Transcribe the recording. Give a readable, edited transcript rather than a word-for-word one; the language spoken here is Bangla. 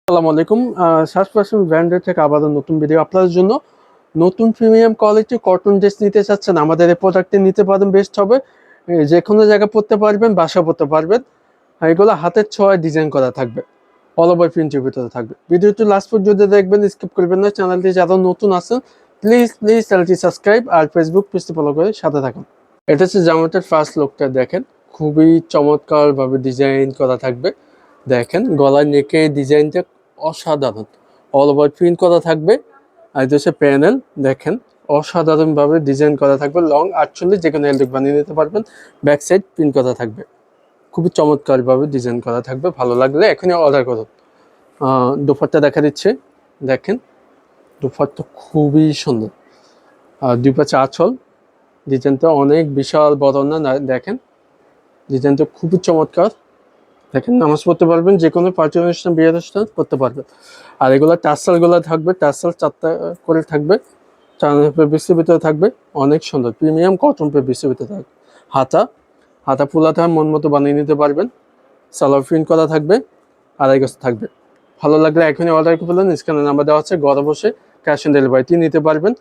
আসসালামু আলাইকুম। সার্চ পারসন ব্র্যান্ডের থেকে আবারও নতুন ভিডিও আপনাদের জন্য। নতুন প্রিমিয়াম কোয়ালিটি কটন ড্রেস নিতে চাচ্ছেন, আমাদের এই প্রোডাক্টটি নিতে পারেন, বেস্ট হবে। যে কোনো জায়গায় পরতে পারবেন, বাসা পরতে পারবেন। আর এগুলো হাতের ছোঁয়ায় ডিজাইন করা থাকবে, অল ওভার প্রিন্টের ভিতরে থাকবে। ভিডিওটি লাস্ট পর্যন্ত দেখবেন, স্কিপ করবেন না। চ্যানেলটি যারা নতুন আছেন প্লিজ চ্যানেলটি সাবস্ক্রাইব আর ফেসবুক পেজটি ফলো করে সাথে থাকুন। এটা হচ্ছে জামাটার ফার্স্ট লুকটা, দেখেন খুবই চমৎকার ভাবে ডিজাইন করা থাকবে। দেখেন গলার নেকে ডিজাইনটা অসাধারণ, অল ওভার প্রিন্ট করা থাকবে। আর এটা হচ্ছে প্যানেল, দেখেন অসাধারণভাবে ডিজাইন করা থাকবে। লং 48, যেখানে এলডুক বানিয়ে নিতে পারবেন। ব্যাক সাইড প্রিন্ট করা থাকবে, খুবই চমৎকারভাবে ডিজাইন করা থাকবে। ভালো লাগলে এখনই অর্ডার করুন। দুপাট্টা দেখা দিচ্ছে, দেখেন দুপাট্টা খুবই সুন্দর। আর দুই পাশে আঁচল, ডিজাইনটা অনেক বিশাল বড় না, দেখেন ডিজাইনটা খুবই চমৎকার। দেখেন নামাজ পড়তে পারবেন, যে কোনো পার্টি অনুষ্ঠান, বিয়ের অনুষ্ঠান করতে পারবেন। আর এগুলো টার্সালগুলো থাকবে, টার্সাল 4টা করে থাকবে, 4 পিসের ভিতরে থাকবে। অনেক সুন্দর প্রিমিয়াম কটন পিসের ভিতরে থাকবে। হাতা হাতা ফুলাতে মন মতো বানিয়ে নিতে পারবেন। সালোয়ার প্রিন্ট করা থাকবে, আড়াই গজ থাকবে। ভালো লাগলে এখনই অর্ডার করে ফেলুন। স্ক্রিনে নাম্বার দেওয়া আছে, ঘরে বসে ক্যাশ অন ডেলিভারিটি নিতে পারবেন।